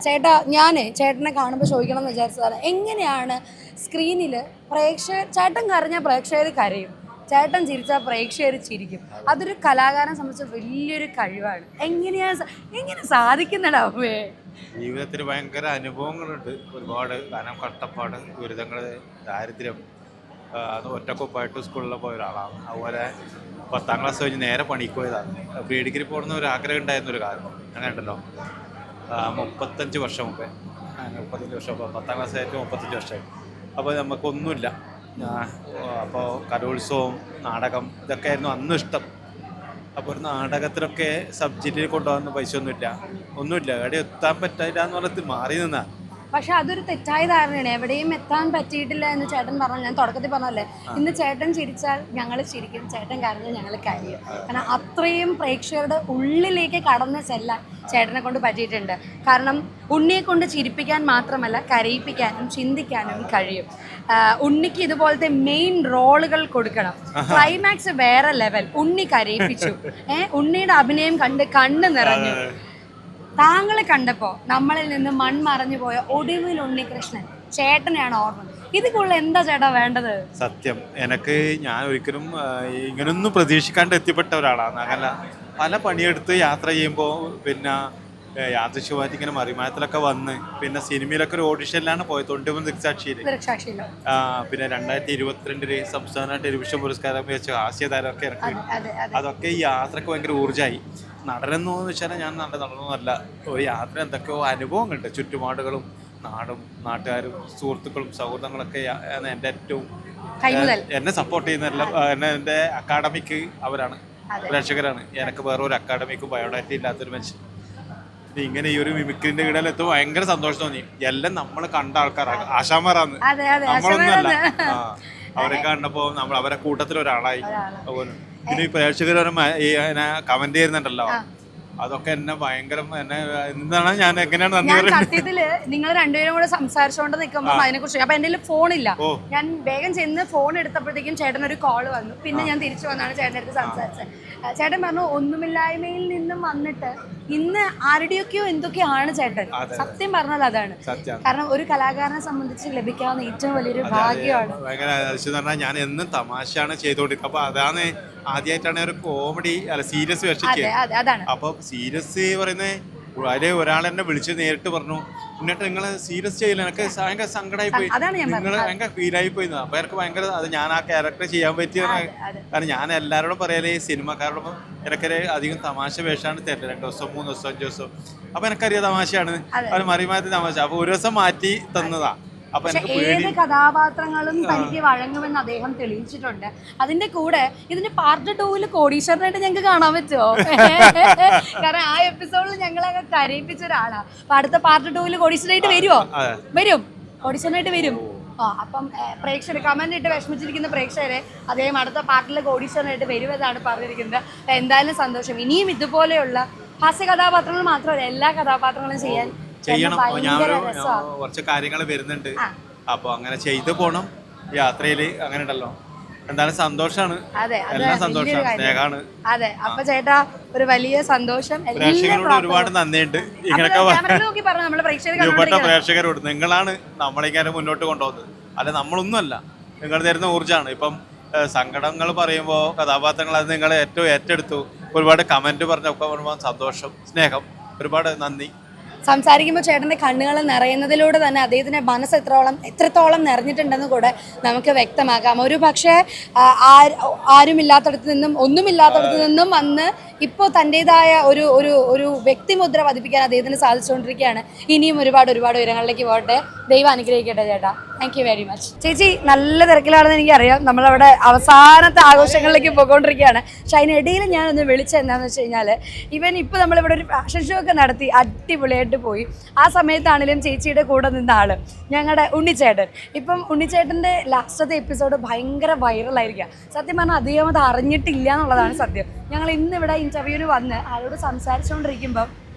ചേട്ടാ ചേട്ടനെ കാണുമ്പോൾ ചോദിക്കണം എന്ന് വിചാരിച്ചതാണ് എങ്ങനെയാണ് സ്ക്രീനിൽ ചേട്ടൻ കരഞ്ഞാൽ പ്രേക്ഷകർ കരയും, ചേട്ടൻ ചിരിച്ചാൽ പ്രേക്ഷകർ ചിരിക്കും. അതൊരു കലാകാരനെ സംബന്ധിച്ച് വലിയൊരു കഴിവാണ്. എങ്ങനെ സാധിക്കുന്നടാവേ? ജീവിതത്തിൽ ഭയങ്കര അനുഭവങ്ങളുണ്ട് ഒരുപാട്. കാരണം കഷ്ടപ്പാട്, ദുരിതങ്ങൾ, ദാരിദ്ര്യം. അത് ഒറ്റക്കൊപ്പായിട്ട് സ്കൂളിൽ പോയ ഒരാളാണ്. അതുപോലെ 10ാം ക്ലാസ് കഴിഞ്ഞ് നേരെ പണിക്ക് പോയതാണ്. പ്രീ ഡിഗ്രി പോകണമെന്ന് ഒരു ആഗ്രഹം ഉണ്ടായിരുന്നൊരു കാലം അങ്ങനെ ഉണ്ടല്ലോ. 35 വർഷം മുമ്പേ, 35 വർഷം, 10ാം ക്ലാസ് ആയിട്ട് 35 വർഷമായി. അപ്പോൾ നമുക്കൊന്നുമില്ല. അപ്പോൾ കലോത്സവം, നാടകം, ഇതൊക്കെ ആയിരുന്നു അന്നും ഇഷ്ടം. അപ്പോൾ ഒരു നാടകത്തിലൊക്കെ സബ്ജക്റ്റിൽ കൊണ്ടുപോകാൻ പൈസ ഒന്നുമില്ല. എവിടെ എത്താൻ പറ്റില്ല എന്ന് പറഞ്ഞിട്ട് മാറി നിന്നാ. പക്ഷെ അതൊരു തെറ്റായ ധാരണയാണ്. എവിടെയും എത്താൻ പറ്റിയിട്ടില്ല എന്ന് ചേട്ടൻ പറഞ്ഞു. ഞാൻ തുടക്കത്തിൽ പറഞ്ഞല്ലേ, ഇന്ന് ചേട്ടൻ ചിരിച്ചാൽ ഞങ്ങൾ ചിരിക്കും, ചേട്ടൻ കരഞ്ഞാൽ ഞങ്ങൾ കരയും. കാരണം അത്രയും പ്രേക്ഷകരുടെ ഉള്ളിലേക്ക് കടന്ന് ചെല്ലാൻ ചേട്ടനെ കൊണ്ട് പറ്റിയിട്ടുണ്ട്. കാരണം ഉണ്ണിയെ കൊണ്ട് ചിരിപ്പിക്കാൻ മാത്രമല്ല, കരയിപ്പിക്കാനും ചിന്തിക്കാനും കഴിയും. ഉണ്ണിക്ക് ഇതുപോലത്തെ മെയിൻ റോളുകൾ കൊടുക്കണം. ക്ലൈമാക്സ് വേറെ ലെവൽ. ഉണ്ണി കരയിപ്പിച്ചു. ഉണ്ണിയുടെ അഭിനയം കണ്ട് കണ്ണ് നിറഞ്ഞു. താങ്കളെ കണ്ടപ്പോൾ നമ്മളിൽ നിന്ന് മൺമറഞ്ഞു പോയ ഒടുവിൽ ഉണ്ണികൃഷ്ണൻ ചേട്ടനെയാണ് ഓർമ്മ. ഇതിക്കുള്ള എന്താ ചേട്ടാ വേണ്ടത്? സത്യം, ഞാൻ ഒരിക്കലും ഇങ്ങനൊന്നും പ്രതീക്ഷിക്കാണ്ട് എത്തിപ്പെട്ട ഒരാളാണ്. അങ്ങനെ പല പണിയെടുത്ത് യാത്ര ചെയ്യുമ്പോൾ പിന്നെ യാദൃശ്യമായിട്ട് ഇങ്ങനെ മറിമായത്തിലൊക്കെ വന്ന് പിന്നെ സിനിമയിലൊക്കെ ഒരു ഓഡിഷനിലാണ് പോയത്. 91 ദൃക്സാക്ഷിയിൽ. പിന്നെ 2022 സംസ്ഥാന ടെലിവിഷൻ പുരസ്കാരം വെച്ച ഹാസ്യതാരമൊക്കെ ഇറക്കി. അതൊക്കെ ഈ യാത്രക്ക് ഭയങ്കര ഊർജ്ജമായി. നടനെന്ന് വെച്ചാൽ ഞാൻ നല്ല നടനൊന്നുമല്ല. ഒരു യാത്ര എന്തൊക്കെയോ അനുഭവങ്ങളുണ്ട്. ചുറ്റുപാടുകളും നാടും നാട്ടുകാരും സുഹൃത്തുക്കളും സൗഹൃദങ്ങളൊക്കെ എൻ്റെ ഏറ്റവും എന്നെ സപ്പോർട്ട് ചെയ്യുന്ന എൻ്റെ അക്കാഡമിക്ക് അവരാണ്, പ്രേക്ഷകരാണ്. എനിക്ക് വേറെ ഒരു അക്കാഡമിക്കും ബയോഡാറ്റ ഇല്ലാത്തൊരു മനുഷ്യൻ. ഇങ്ങനെ ഈ ഒരു മിമിക്രിന്റെ ഇടയിലെത്തും ഭയങ്കര സന്തോഷം തോന്നി. എല്ലാം നമ്മൾ കണ്ട ആൾക്കാരാണ്, ആശാമാരാണ്, നമ്മളൊന്നുമല്ല. അവരെ കണ്ടപ്പോ നമ്മൾ അവരെ കൂട്ടത്തിൽ ഒരാളായി. അതുപോലെ പിന്നെ ഈ പ്രേക്ഷകർ കമന്റ് ചെയ്യുന്നുണ്ടല്ലോ, അതൊക്കെ എന്നെ ഭയങ്കര എന്താണ് ഞാൻ എങ്ങനെയാണ് നന്ദി പറയുന്നത്. സത്യത്തില് നിങ്ങൾ രണ്ടുപേരും കൂടെ സംസാരിച്ചോണ്ട് നിൽക്കുമ്പോ അതിനെ കുറിച്ച് അപ്പൊ എന്റെ ഫോണില്ല. ഞാൻ വേഗം ചെന്ന് ഫോൺ എടുത്തപ്പോഴത്തേക്കും ചേട്ടൻ ഒരു കോള് വന്നു. പിന്നെ ഞാൻ തിരിച്ചു വന്നാണ് ചേട്ടൻ്റെ അടുത്ത് സംസാരിച്ചത്. ചേട്ടൻ പറഞ്ഞു ഒന്നുമില്ലായ്മയിൽ നിന്നും വന്നിട്ട് ഇന്ന് ആരുടെയൊക്കെയോ എന്തൊക്കെയാണ് ചേട്ടൻ. സത്യം പറഞ്ഞാൽ അതാണ്. കാരണം ഒരു കലാകാരനെ സംബന്ധിച്ച് ലഭിക്കാവുന്ന ഏറ്റവും വലിയൊരു ഭാഗ്യമാണ്. ഞാൻ എന്നും തമാശയാണ് ചെയ്തോണ്ടിരിക്കുന്നത്. അപ്പൊ അതാണ് ആദ്യമായിട്ടാണ് ഒരു കോമഡി അല്ല സീരിയസ് വേഷം. അപ്പൊ സീരിയസ് പറയുന്നത് അതിലെ ഒരാളെന്നെ വിളിച്ച് നേരിട്ട് പറഞ്ഞു, എന്നിട്ട് നിങ്ങൾ സീരിയസ് ചെയ്യില്ല, എനിക്ക് ഭയങ്കര സങ്കടമായി പോയി, നിങ്ങൾ ഭയങ്കര ഫീലായി പോയി. അപ്പൊ എനിക്ക് ഭയങ്കര അത് ഞാൻ ആ ക്യാരക്ടർ ചെയ്യാൻ പറ്റിയ. കാരണം ഞാൻ എല്ലാവരോടും പറയലേ സിനിമക്കാരോടൊപ്പം എനിക്കൊരു അധികം തമാശ വേഷമാണ് തരില്ല. 2 ദിവസം 3 ദിവസം 5 ദിവസം. അപ്പൊ എനിക്കറിയാം തമാശയാണ്, അവർ മറിമാറ്റി തമാശ. അപ്പൊ ഒരു ദിവസം മാറ്റി തന്നതാ. ഏത് കഥാപാത്രങ്ങളും തനിക്ക് വഴങ്ങുമെന്ന് അദ്ദേഹം തെളിയിച്ചിട്ടുണ്ട്. അതിന്റെ കൂടെ ഇതിന്റെ പാർട്ട് 2 കോടീശ്വരനായിട്ട് ഞങ്ങൾക്ക് കാണാൻ പറ്റുമോ? കാരണം ആ എപ്പിസോഡിൽ ഞങ്ങളൊക്കെ കരയിപ്പിച്ച ഒരാളാണ്. അപ്പൊ അടുത്ത പാർട്ട് 2 കോടീശ്വരനായിട്ട് വരും, കോടീശ്വരനായിട്ട് വരും. അപ്പം പ്രേക്ഷകർ കമന്റ് ഇട്ട് വിഷമിച്ചിരിക്കുന്ന പ്രേക്ഷകരെ അദ്ദേഹം അടുത്ത പാർട്ടിൽ കോടീശ്വരനായിട്ട് വരുമെന്നാണ് പറഞ്ഞിരിക്കുന്നത്. എന്തായാലും സന്തോഷം. ഇനിയും ഇതുപോലെയുള്ള ഹാസ്യ കഥാപാത്രങ്ങൾ മാത്രമല്ല, എല്ലാ കഥാപാത്രങ്ങളും ചെയ്യണം. ഞാൻ കുറച്ച് കാര്യങ്ങൾ വരുന്നുണ്ട്. അപ്പൊ അങ്ങനെ ചെയ്തു പോണം യാത്രയില്. അങ്ങനെ ഉണ്ടല്ലോ, എന്തായാലും സന്തോഷാണ്, എല്ലാം സന്തോഷമാണ്, സ്നേഹമാണ്. അതെ, അപ്പൊ ചേട്ടാ ഒരു വലിയ സന്തോഷം. പ്രേക്ഷകരോട് ഒരുപാട് നന്ദിയുണ്ട്. ഇങ്ങനെയൊക്കെ പ്രേക്ഷകരോട് നിങ്ങളാണ് നമ്മളിങ്ങനെ മുന്നോട്ട് കൊണ്ടുപോകുന്നത്. അല്ല നമ്മളൊന്നുമല്ല, നിങ്ങൾ തരുന്ന ഊർജ്ജമാണ്. ഇപ്പം സങ്കടങ്ങൾ പറയുമ്പോൾ കഥാപാത്രങ്ങൾ അത് നിങ്ങൾ ഏറ്റവും ഏറ്റെടുത്തു. ഒരുപാട് കമന്റ് പറഞ്ഞൊക്കെ പറയുമ്പോൾ സന്തോഷം, സ്നേഹം, ഒരുപാട് നന്ദി. സംസാരിക്കുമ്പോൾ ചേട്ടൻ്റെ കണ്ണുകൾ നിറയുന്നതിലൂടെ തന്നെ അദ്ദേഹത്തിൻ്റെ മനസ്സ് എത്രത്തോളം നിറഞ്ഞിട്ടുണ്ടെന്ന് കൂടെ നമുക്ക് വ്യക്തമാക്കാം. ഒരു പക്ഷേ ആരുമില്ലാത്തടത്ത് നിന്നും ഒന്നുമില്ലാത്തടത്ത് നിന്നും വന്ന് ഇപ്പോൾ തൻ്റെതായ ഒരു വ്യക്തിമുദ്ര പതിപ്പിക്കാൻ അദ്ദേഹത്തിന് സാധിച്ചുകൊണ്ടിരിക്കുകയാണ്. ഇനിയും ഒരുപാട് ഉയരങ്ങളിലേക്ക് പോകട്ടെ. ദൈവം അനുഗ്രഹിക്കട്ടെ ചേട്ടാ. Thank you very much. ചേച്ചി നല്ല തിരക്കിലാണെന്ന് എനിക്കറിയാം. നമ്മളവിടെ അവസാനത്തെ ആഘോഷങ്ങളിലേക്ക് പോയിക്കൊണ്ടിരിക്കുകയാണ്. പക്ഷെ അതിനിടയിൽ ഞാനൊന്ന് വിളിച്ചത് എന്താണെന്ന് വെച്ച് കഴിഞ്ഞാൽ, ഇപ്പോൾ നമ്മളിവിടെ ഒരു ഫാഷൻ ഷോ ഒക്കെ നടത്തി അടിപൊളിയായിട്ട് പോയി. ആ സമയത്താണെങ്കിലും ചേച്ചിയുടെ കൂടെ നിന്ന ആള് ഞങ്ങളുടെ ഉണ്ണിച്ചേട്ടൻ. ഇപ്പം ഉണ്ണിച്ചേട്ടൻ്റെ ലാസ്റ്റത്തെ എപ്പിസോഡ് ഭയങ്കര വൈറലായിരിക്കുക. സത്യം പറഞ്ഞാൽ അദ്ദേഹം അത് അറിഞ്ഞിട്ടില്ല എന്നുള്ളതാണ് സത്യം. ഞങ്ങൾ ഇന്നിവിടെ ഇന്റർവ്യൂവിന് വന്ന് ആളോട് സംസാരിച്ചുകൊണ്ടിരിക്കുമ്പം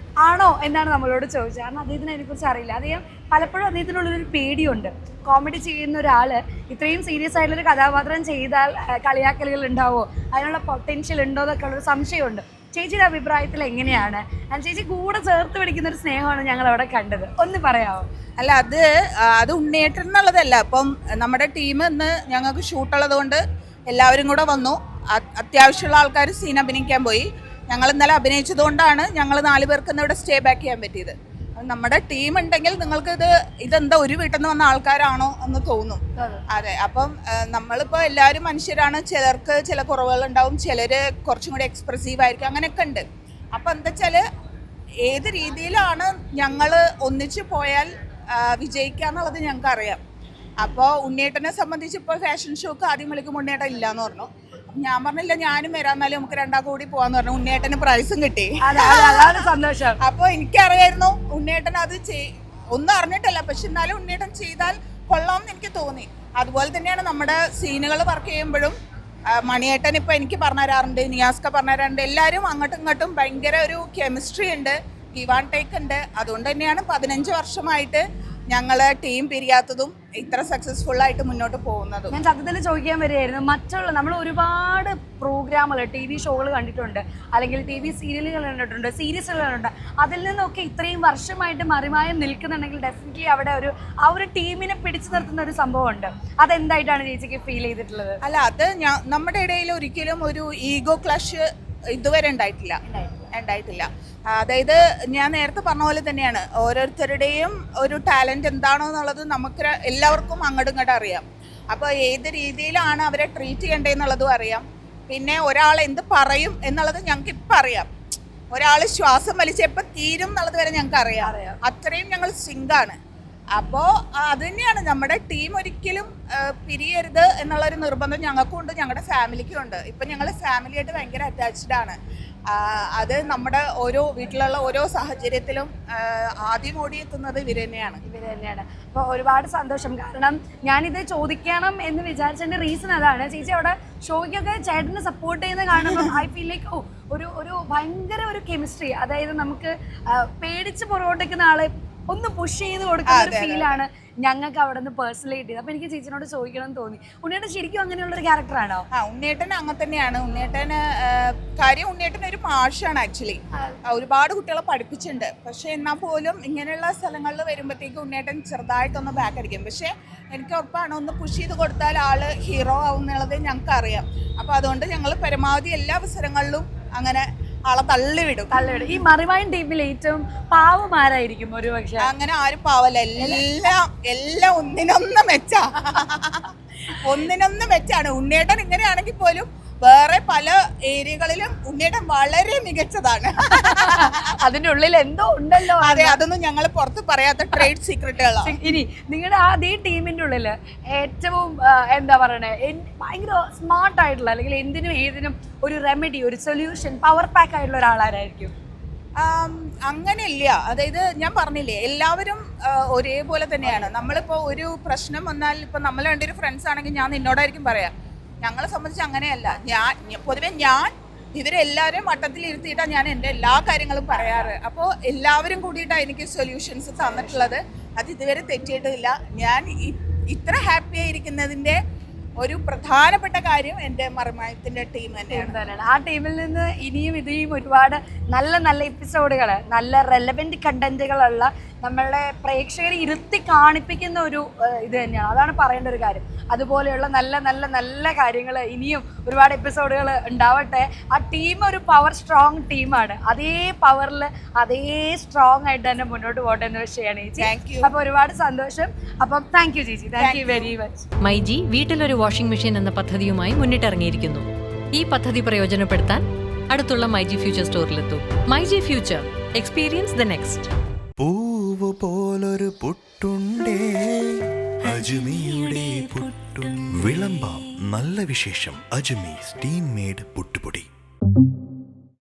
ആണോ എന്നാണ് നമ്മളോട് ചോദിച്ചത്. കാരണം അദ്ദേഹത്തിന് അതിനെക്കുറിച്ച് അറിയില്ല. അദ്ദേഹം പലപ്പോഴും അദ്ദേഹത്തിനുള്ളൊരു പേടിയുണ്ട്. കോമഡി ചെയ്യുന്ന ഒരാൾ ഇത്രയും സീരിയസ് ആയിട്ടുള്ളൊരു കഥാപാത്രം ചെയ്താൽ കളിയാക്കലുകൾ ഉണ്ടാവുമോ, അതിനുള്ള പൊട്ടൻഷ്യൽ ഉണ്ടോ എന്നൊക്കെ ഉള്ളൊരു സംശയമുണ്ട്. ചേച്ചിയുടെ അഭിപ്രായത്തിൽ എങ്ങനെയാണ്? ചേച്ചി കൂടെ ചേർത്ത് പിടിക്കുന്ന ഒരു സ്നേഹമാണ് ഞങ്ങൾ അവിടെ കണ്ടത്. ഒന്ന് പറയാമോ? അല്ല, അത് ഉണ്ണിയേട്ടൻ എന്നുള്ളതല്ല. അപ്പം നമ്മുടെ ടീം ഇന്ന് ഞങ്ങൾക്ക് ഷൂട്ടുള്ളത് കൊണ്ട് എല്ലാവരും കൂടെ വന്നു. അത്യാവശ്യമുള്ള ആൾക്കാർ സീൻ അഭിനയിക്കാൻ പോയി. ഞങ്ങൾ ഇന്നലെ അഭിനയിച്ചത് കൊണ്ടാണ് ഞങ്ങൾ 4 പേർക്ക് ഇന്ന് ഇവിടെ സ്റ്റേ ബാക്ക് ചെയ്യാൻ പറ്റിയത്. നമ്മുടെ ടീം ഉണ്ടെങ്കിൽ നിങ്ങൾക്ക് ഇതെന്താ ഒരു വീട്ടിൽ നിന്ന് വന്ന ആൾക്കാരാണോ എന്ന് തോന്നും. അതെ, അപ്പം നമ്മളിപ്പോൾ എല്ലാവരും മനുഷ്യരാണ്. ചിലർക്ക് ചില കുറവുകൾ ഉണ്ടാവും, ചിലർ കുറച്ചും കൂടി എക്സ്പ്രസീവ് ആയിരിക്കും, അങ്ങനെയൊക്കെ ഉണ്ട്. അപ്പം എന്താ വെച്ചാൽ ഏത് രീതിയിലാണ് ഞങ്ങൾ ഒന്നിച്ച് പോയാൽ വിജയിക്കുക എന്നുള്ളത് ഞങ്ങൾക്ക് അറിയാം. അപ്പോൾ ഉണ്ണിയേട്ടനെ സംബന്ധിച്ച് ഇപ്പോൾ ഫാഷൻ ഷോക്ക് ആദ്യം വിളിക്കും ഉണ്ണിയേട്ടൻ ഇല്ലയെന്ന് പറഞ്ഞു. ഞാൻ പറഞ്ഞില്ല, ഞാനും വരാന്നാലും നമുക്ക് 2 കൂടി പോവാന്ന് പറഞ്ഞു. ഉണ്ണിയേട്ടന് പ്രൈസും കിട്ടി. സന്തോഷം. അപ്പോൾ എനിക്കറിയായിരുന്നു ഉണ്ണിയേട്ടൻ അത് ഒന്നും അറിഞ്ഞിട്ടല്ല, പക്ഷെ എന്നാലും ഉണ്ണിയേട്ടൻ ചെയ്താൽ കൊള്ളാമെന്ന് എനിക്ക് തോന്നി. അതുപോലെ തന്നെയാണ് നമ്മുടെ സീനുകൾ വർക്ക് ചെയ്യുമ്പോഴും മണിയേട്ടൻ ഇപ്പോൾ എനിക്ക് പറഞ്ഞു തരാറുണ്ട്, നിയാസ്ക പറഞ്ഞു തരാറുണ്ട്. എല്ലാവരും അങ്ങോട്ടും ഇങ്ങോട്ടും ഭയങ്കര ഒരു കെമിസ്ട്രി ഉണ്ട്, ഗിവ് ആൻഡ് ടേക്ക് ഉണ്ട്. അതുകൊണ്ട് തന്നെയാണ് 15 വർഷമായിട്ട് ഞങ്ങൾ ടീം പിരിയാത്തതും ഇത്ര സക്സസ്ഫുൾ ആയിട്ട് മുന്നോട്ട് പോകുന്നതും. ഞാൻ സത്യത്തിൽ ചോദിക്കാൻ വരികയായിരുന്നു, മറ്റുള്ള നമ്മൾ ഒരുപാട് പ്രോഗ്രാമുകൾ, TV ഷോകൾ കണ്ടിട്ടുണ്ട്, അല്ലെങ്കിൽ TV സീരിയലുകൾ കണ്ടിട്ടുണ്ട്, സീരീസുകൾ കണ്ടിട്ടുണ്ട്. അതിൽ നിന്നൊക്കെ ഇത്രയും വർഷമായിട്ട് മറിമായം നിൽക്കുന്നുണ്ടെങ്കിൽ ഡെഫിനറ്റ്ലി അവിടെ ആ ഒരു ടീമിനെ പിടിച്ചു നിർത്തുന്ന ഒരു സംഭവമുണ്ട്. അതെന്തായിട്ടാണ് ചേച്ചിക്ക് ഫീൽ ചെയ്തിട്ടുള്ളത്? അല്ല, അത് നമ്മുടെ ഇടയിൽ ഒരിക്കലും ഒരു ഈഗോ ക്ലഷ് ഇതുവരെ ഉണ്ടായിട്ടില്ല. അതായത് ഞാൻ നേരത്തെ പറഞ്ഞ പോലെ തന്നെയാണ്, ഓരോരുത്തരുടെയും ഒരു ടാലൻറ്റ് എന്താണോ എന്നുള്ളത് നമുക്ക് എല്ലാവർക്കും അങ്ങോട്ടും ഇങ്ങോട്ടും അറിയാം. അപ്പോൾ ഏത് രീതിയിലാണ് അവരെ ട്രീറ്റ് ചെയ്യേണ്ടതെന്നുള്ളതും അറിയാം. പിന്നെ ഒരാൾ എന്ത് പറയും എന്നുള്ളത് ഞങ്ങൾക്ക് ഇപ്പം അറിയാം. ഒരാൾ ശ്വാസം വലിച്ചെപ്പോൾ തീരും എന്നുള്ളത് വരെ ഞങ്ങൾക്ക് അറിയാം. അത്രയും ഞങ്ങൾ സിങ്കാണ്. അപ്പോൾ അത് തന്നെയാണ്, നമ്മുടെ ടീം ഒരിക്കലും പിരിയരുത് എന്നുള്ളൊരു നിർബന്ധം ഞങ്ങൾക്കും ഉണ്ട്, ഞങ്ങളുടെ ഫാമിലിക്കും ഉണ്ട്. ഇപ്പം ഞങ്ങൾ ഫാമിലിയായിട്ട് ഭയങ്കര അറ്റാച്ച്ഡ് ആണ്. അത് നമ്മുടെ ഓരോ വീട്ടിലുള്ള ഓരോ സാഹചര്യത്തിലും ആദ്യം ഓടിയെത്തുന്നത് ഇവർ തന്നെയാണ്. അപ്പോൾ ഒരുപാട് സന്തോഷം. കാരണം ഞാനിത് ചോദിക്കണം എന്ന് വിചാരിച്ചതിൻ്റെ റീസൺ അതാണ്. ചേച്ചി അവിടെ ഷോയ്ക്കൊക്കെ ചേട്ടനെ സപ്പോർട്ട് ചെയ്യുന്ന കാണുമ്പോൾ ഐ ഫീൽ ലൈക്ക് ഒരു ഭയങ്കര ഒരു കെമിസ്ട്രി. അതായത് നമുക്ക് പേടിച്ച് പുറകോട്ടേക്കുന്ന ആളെ ഒന്ന് പുഷ് ചെയ്ത് കൊടുക്കുന്ന ഒരു ഫീലാണ് ഞങ്ങൾക്ക് അവിടെ നിന്ന് പേഴ്സണലി കിട്ടിയത്. അപ്പോൾ എനിക്ക് ചേച്ചിനോട് ചോദിക്കണം എന്ന് തോന്നി, ഉണ്ണിയേട്ടൻ ശരിക്കും അങ്ങനെയുള്ളൊരു ക്യാരക്ടറാണോ? ഉണ്ണിയേട്ടൻ അങ്ങനെ തന്നെയാണ്. ഉണ്ണിയേട്ടൻ ഒരു മാഷാണ് ആക്ച്വലി. ഒരുപാട് കുട്ടികളെ പഠിപ്പിച്ചിട്ടുണ്ട്. പക്ഷെ എന്നാൽ പോലും ഇങ്ങനെയുള്ള സ്ഥലങ്ങളിൽ വരുമ്പോഴത്തേക്ക് ഉണ്ണിയേട്ടൻ ചെറുതായിട്ടൊന്ന് ബാക്ക് അടിക്കും. പക്ഷെ എനിക്ക് ഉറപ്പാണ്, ഒന്ന് പുഷ് ചെയ്ത് കൊടുത്താൽ ആള് ഹീറോ ആവും എന്നുള്ളത് ഞങ്ങൾക്ക് അറിയാം. അപ്പോൾ അതുകൊണ്ട് ഞങ്ങൾ പരമാവധി എല്ലാ അവസരങ്ങളിലും അങ്ങനെ ആളെ തള്ളിവിടും. ഈ മറിവായൻ ടീമിൽ ഏറ്റവും പാവമാരായിരിക്കും ഒരു പക്ഷെ? അങ്ങനെ ആരും പാവല്ല, എല്ലാം ഒന്നിനൊന്ന് മെച്ചാണ്. ഉണ്ണിയേട്ടൻ ഇങ്ങനെയാണെങ്കിൽ പോലും വേറെ പല ഏരിയകളിലും ഉണ്ണിയേട്ടൻ വളരെ മികച്ചതാണ്. അതിന്റെ ഉള്ളിൽ എന്തോ ഉണ്ടല്ലോ. അതെ, അതൊന്നും ഞങ്ങൾ പുറത്ത് പറയാത്ത ട്രേഡ് സീക്രട്ടുകളാണ്. ഇനി നിങ്ങളുടെ അതേ ടീമിന്റെ ഉള്ളില് ഏറ്റവും എന്താ പറയണേ, ഭയങ്കര സ്മാർട്ട് ആയിട്ടുള്ള, അല്ലെങ്കിൽ എന്തിനും ഏതിനും ഒരു റെമഡി, ഒരു സൊല്യൂഷൻ, പവർ പാക്ക് ആയിട്ടുള്ള ഒരാളാരായിരിക്കും? അങ്ങനെയില്ല. അതായത് ഞാൻ പറഞ്ഞില്ലേ, എല്ലാവരും ഒരേപോലെ തന്നെയാണ്. നമ്മളിപ്പോൾ ഒരു പ്രശ്നം വന്നാൽ, ഇപ്പം നമ്മൾ രണ്ടൊരു ഫ്രണ്ട്സ് ആണെങ്കിൽ ഞാൻ നിന്നോടായിരിക്കും പറയാം. ഞങ്ങളെ സംബന്ധിച്ച് അങ്ങനെയല്ല. പൊതുവെ ഇവരെല്ലാവരും വട്ടത്തിൽ ഇരുത്തിയിട്ടാണ് ഞാൻ എൻ്റെ എല്ലാ കാര്യങ്ങളും പറയാറ്. അപ്പോൾ എല്ലാവരും കൂടിയിട്ടാണ് എനിക്ക് സൊല്യൂഷൻസ് തന്നിട്ടുള്ളത്. അത് ഇതുവരെ തെറ്റിയിട്ടില്ല. ഞാൻ ഇത്ര ഹാപ്പി ആയിരിക്കുന്നതിൻ്റെ ഒരു പ്രധാനപ്പെട്ട കാര്യം എൻ്റെ മറിമായത്തിൻ്റെ ടീം തന്നെയാണ്. ആ ടീമിൽ നിന്ന് ഇനിയും ഇനിയും ഒരുപാട് നല്ല നല്ല എപ്പിസോഡുകൾ, നല്ല റെലവൻറ്റ് കണ്ടന്റുകളുള്ള നമ്മളുടെ പ്രേക്ഷകരെ ഇരുത്തി കാണിപ്പിക്കുന്ന ഒരു ഇത് തന്നെയാണ്. അതാണ് പറയേണ്ട ഒരു കാര്യം. അതുപോലെയുള്ള നല്ല നല്ല നല്ല കാര്യങ്ങൾ ഇനിയും ഒരുപാട് എപ്പിസോഡുകൾ ഉണ്ടാവട്ടെ. ആ ടീം ഒരു പവർ സ്ട്രോങ് ടീമാണ്. അതേ പവറിൽ അതേ സ്ട്രോങ് ആയിട്ട് തന്നെ മുന്നോട്ട് പോകട്ടെ എന്ന് വിഷയമാണ് ചേച്ചി. അപ്പോൾ ഒരുപാട് സന്തോഷം. അപ്പം താങ്ക് യു ചേച്ചി, thank you very much. MyG വീട്ടിലൊരു വാഷിംഗ് മെഷീൻ എന്ന പദ്ധതിയുമായി മുന്നിട്ടിറങ്ങിയിരിക്കുന്നു. ഈ പദ്ധതി പ്രയോജനപ്പെടുത്താൻ അടുത്തുള്ള മൈജി ഫ്യൂച്ചർ സ്റ്റോറിലെത്തൂ. MyG future, experience the next. പൂവ് പോലൊരു പുട്ടുണ്ടേ അജ്മിയുടെ പുട്ടും വിളമ്പാം നല്ല വിശേഷം. അജ്മി സ്റ്റീം മെയ്ഡ് പുട്ടുപൊടി.